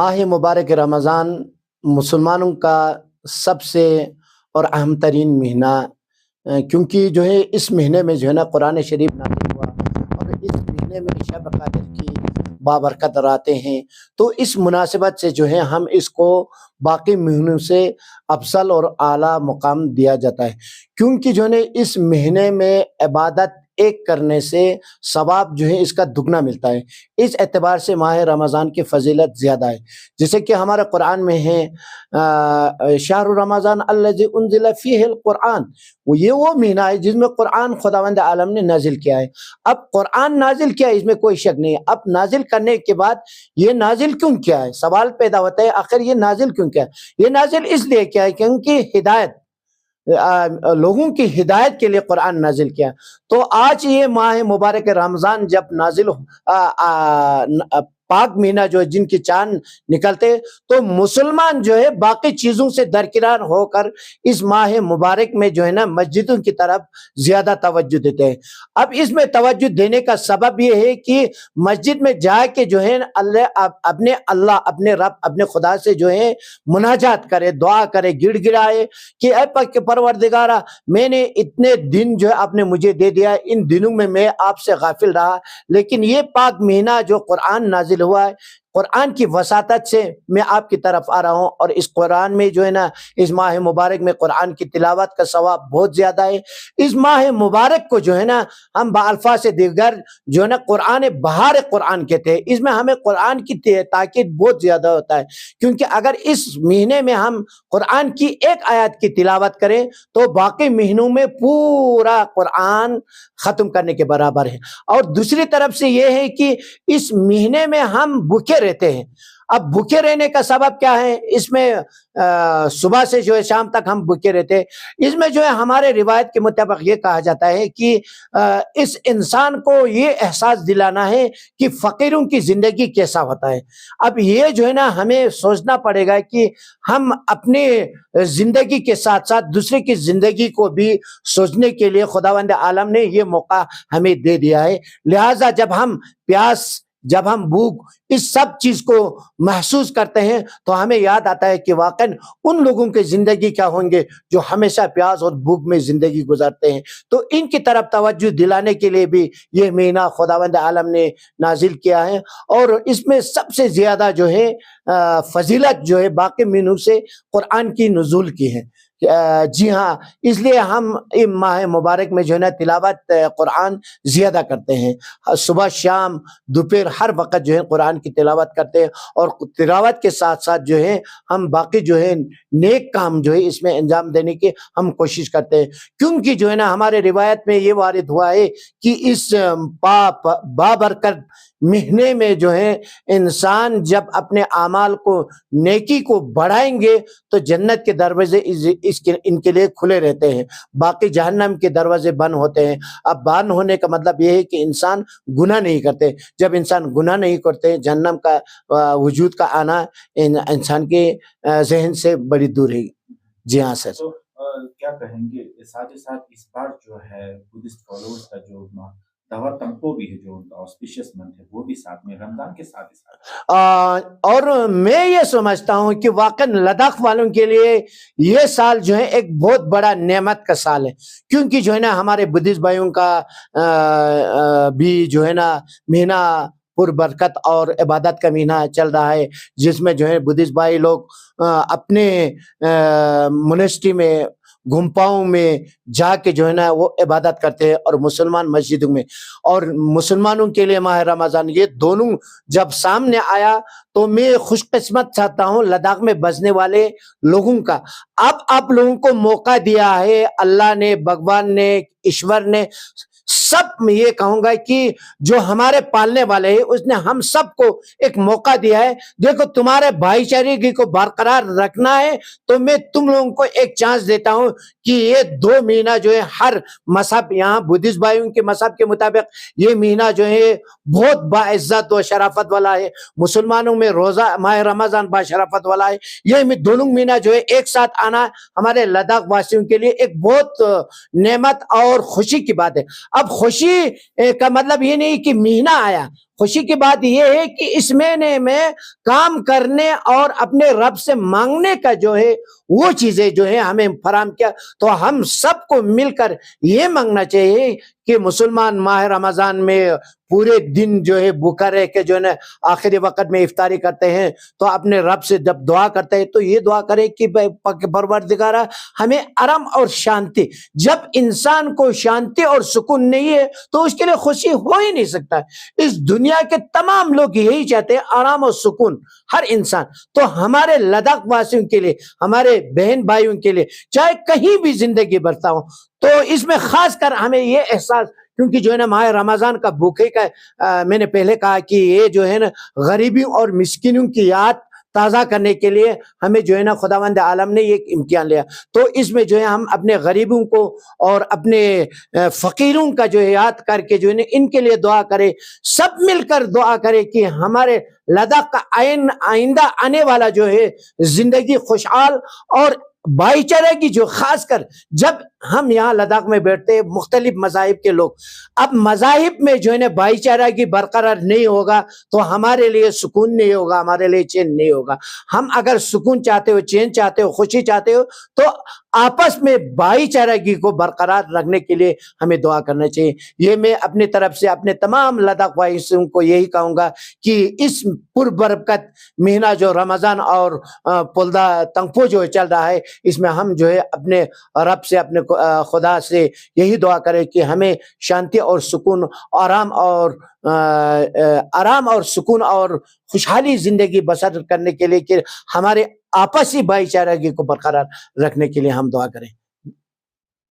ماہ مبارک رمضان مسلمانوں کا سب سے اور اہم ترین مہینہ کیونکہ جو ہے اس مہینے میں جو ہے نا قرآن شریف نازل ہوا اور اس مہینے میں شب قدر کی بابرکت راتیں ہیں، تو اس مناسبت سے جو ہے ہم اس کو باقی مہینوں سے افضل اور اعلیٰ مقام دیا جاتا ہے، کیونکہ جو ہے نا اس مہینے میں عبادت ایک کرنے سے ثواب جو ہے اس کا دگنا ملتا ہے۔ اس اعتبار سے ماہ رمضان کی فضیلت زیادہ ہے، جیسے کہ ہمارے قرآن میں ہے شہر رمضان الذی انزل فیہ القرآن، یہ وہ مہینہ ہے جس میں قرآن خداوند عالم نے نازل کیا ہے۔ اب قرآن نازل کیا ہے اس میں کوئی شک نہیں ہے، اب نازل کرنے کے بعد یہ نازل کیوں کیا ہے، سوال پیدا ہوتا ہے آخر یہ نازل کیوں کیا ہے۔ یہ نازل اس لیے کیا ہے کیونکہ ہدایت لوگوں کی ہدایت کے لیے قرآن نازل کیا۔ تو آج یہ ماہ مبارک رمضان جب نازل پاک مہینہ جو ہے جن کی چاند نکلتے تو مسلمان جو ہے باقی چیزوں سے درکنار ہو کر اس ماہ مبارک میں جو ہے نا مسجدوں کی طرف زیادہ توجہ دیتے ہیں۔ اب اس میں توجہ دینے کا سبب یہ ہے کہ مسجد میں جا کے جو ہے اللہ اپنے رب اپنے خدا سے جو ہے مناجات کرے، دعا کرے، گڑ گڑائے کہ اے پاک پروردگارا، میں نے اتنے دن جو ہے آپ نے مجھے دے دیا، ان دنوں میں آپ سے غافل رہا، لیکن یہ پاک مہینہ جو قرآن نازل ہوا ہے، قرآن کی وساطت سے میں آپ کی طرف آ رہا ہوں، اور اس قرآن میں جو ہے نا اس ماہ مبارک میں قرآن کی تلاوت کا ثواب بہت زیادہ ہے۔ اس ماہ مبارک کو جو ہے نا ہم بالفاظ دیگر جو ہے نا قرآن بہار قرآن کہتے ہیں، اس میں ہمیں قرآن کی تاکید بہت زیادہ ہوتا ہے، کیونکہ اگر اس مہینے میں ہم قرآن کی ایک آیت کی تلاوت کریں تو باقی مہینوں میں پورا قرآن ختم کرنے کے برابر ہے۔ اور دوسری طرف سے یہ ہے کہ اس مہینے میں ہم بھوکے رہتے ہیں۔ اب بھوکے رہنے کا سبب کیا ہے؟ اس میں صبح سے جو ہے شام تک ہم بھوکے رہتے ہیں۔ اس میں جو ہے ہمارے روایت کے مطابق یہ کہا جاتا ہے کہ اس انسان کو یہ احساس دلانا ہے کہ فقیروں کی زندگی کیسا ہوتا ہے۔ اب یہ جو ہے نا ہمیں سوچنا پڑے گا کہ ہم اپنے زندگی کے ساتھ ساتھ دوسرے کی زندگی کو بھی سوچنے کے لیے خداوند عالم نے یہ موقع ہمیں دے دیا ہے۔ لہٰذا جب ہم پیاس، جب ہم بھوک، اس سب چیز کو محسوس کرتے ہیں تو ہمیں یاد آتا ہے کہ واقعاً ان لوگوں کی زندگی کیا ہوں گے جو ہمیشہ پیاس اور بھوک میں زندگی گزارتے ہیں۔ تو ان کی طرف توجہ دلانے کے لیے بھی یہ مہینہ خداوند عالم نے نازل کیا ہے، اور اس میں سب سے زیادہ جو ہے فضیلت جو ہے باقی مہینوں سے قرآن کی نزول کی ہے۔ جی ہاں، اس لیے ہم ماہ مبارک میں جو ہے نا تلاوت قرآن زیادہ کرتے ہیں، صبح شام دوپہر ہر وقت جو ہے قرآن کی تلاوت کرتے ہیں، اور تلاوت کے ساتھ ساتھ جو ہے ہم باقی جو ہے نیک کام جو ہے اس میں انجام دینے کی ہم کوشش کرتے ہیں، کیونکہ جو ہے نا ہمارے روایت میں یہ وارد ہوا ہے کہ اس بابرکت مہینے میں جو ہے انسان جب اپنے اعمال کو نیکی کو بڑھائیں گے تو جنت کے دروازے ان کے لیے کھلے رہتے ہیں، باقی جہنم کے دروازے بند ہوتے ہیں۔ اب بند ہونے کا مطلب یہ ہے کہ انسان گناہ نہیں کرتے، جب انسان گناہ نہیں کرتے جہنم کا وجود کا آنا انسان کے ذہن سے بڑی دور ہے۔ جی ہاں سر۔ تو کیا کہیں گے ساتھ ہی ساتھ اس بار جو ہے بدھسٹ فالوورز کا جو دعوت تمپو بھی ہے، جو ان کا آسپیشس منتھ ہے، وہ بھی ساتھ میں رمضان کے ساتھ ہی ساتھ، اور میں یہ سمجھتا ہوں کہ واقعا لداخ والوں کے لیے یہ سال جو ہے ایک بہت بڑا نعمت کا سال ہے، کیونکہ جو ہے نا ہمارے بدھسٹ بھائیوں کا بھی جو ہے نا مہینہ پر برکت اور عبادت کا مہینہ چل رہا ہے، جس میں جو ہے بدھسٹ بھائی لوگ اپنے مونسٹری میں گھمپاؤں میں جا کے جو ہے نا وہ عبادت کرتے ہیں، اور مسلمان مسجدوں میں۔ اور مسلمانوں کے لیے ماہ رمضان یہ دونوں جب سامنے آیا تو میں خوش قسمت چاہتا ہوں لداخ میں بسنے والے لوگوں کا۔ اب آپ لوگوں کو موقع دیا ہے اللہ نے، بھگوان نے، ایشور نے، سب میں یہ کہوں گا کہ جو ہمارے پالنے والے ہیں اس نے ہم سب کو ایک موقع دیا ہے۔ دیکھو تمہارے بھائی چارگی کو برقرار رکھنا ہے تو میں تم لوگوں کو ایک چانس دیتا ہوں کہ یہ 2 مہینہ جو ہے ہر مذہب، یہاں بدھسٹ بھائیوں کے مذہب کے مطابق یہ مہینہ جو ہے بہت باعزت و شرافت والا ہے، مسلمانوں میں روزہ ماہ رمضان باشرافت والا ہے۔ یہ دونوں مہینہ جو ہے ایک ساتھ آنا ہمارے لداخ واسیوں کے لیے ایک بہت نعمت اور خوشی کی بات ہے۔ اب خوشی کا مطلب یہ نہیں کہ مہینہ آیا، خوشی کی بات یہ ہے کہ اس مہینے میں کام کرنے اور اپنے رب سے مانگنے کا جو ہے وہ چیزیں جو ہے ہمیں فراہم کیا، تو ہم سب کو مل کر یہ مانگنا چاہیے کہ مسلمان ماہ رمضان میں پورے دن جو ہے بھوکا رہ کے جو ہے نا آخری وقت میں افطاری کرتے ہیں، تو اپنے رب سے جب دعا کرتے ہیں تو یہ دعا کرے کہ پروردگارہ ہمیں آرام اور شانتی، جب انسان کو شانتی اور سکون نہیں ہے تو اس کے لیے خوشی ہو ہی نہیں سکتا۔ اس دنیا کے تمام لوگ یہی چاہتے ہیں، آرام اور سکون، ہر انسان۔ تو ہمارے لداخ واسیوں کے لیے، ہمارے بہن بھائیوں کے لیے، چاہے کہیں بھی زندگی برتا ہو، تو اس میں خاص کر ہمیں یہ احساس، کیونکہ جو ہے نا ماہ رمضان کا بھوکے کا میں نے پہلے کہا کہ یہ جو ہے نا غریبوں اور مسکینوں کی یاد تازہ کرنے کے لیے ہمیں جو ہے نا خداوند عالم نے یہ امتحان لیا، تو اس میں جو ہے ہم اپنے غریبوں کو اور اپنے فقیروں کا جو ہے یاد کر کے جو ہے نا ان کے لیے دعا کرے، سب مل کر دعا کرے کہ ہمارے لداخ کا آئندہ آنے والا جو ہے زندگی خوشحال اور بھائی چارے کی، جو خاص کر جب ہم یہاں لداخ میں بیٹھتے ہیں مختلف مذاہب کے لوگ، اب مذاہب میں جو ہے نا بھائی چارہ کی برقرار نہیں ہوگا تو ہمارے لیے سکون نہیں ہوگا، ہمارے لیے چین نہیں ہوگا۔ ہم اگر سکون چاہتے ہو، چین چاہتے ہو، خوشی چاہتے ہو، تو آپس میں بھائی چارگی کو برقرار رکھنے کے لیے ہمیں دعا کرنا چاہیے۔ یہ میں اپنی طرف سے اپنے تمام لداخ واسیوں کو یہی کہوں گا کہ اس پربرکت مہینہ جو رمضان اور پولدا تنگپو جو چل رہا ہے، اس میں ہم جو ہے اپنے رب سے، اپنے خدا سے یہی دعا کریں کہ ہمیں شانتی اور سکون، آرام اور سکون اور خوشحالی زندگی بسر کرنے کے لیے، کہ ہمارے آپسی بھائی چارگی کو برقرار رکھنے کے لیے ہم دعا کریں۔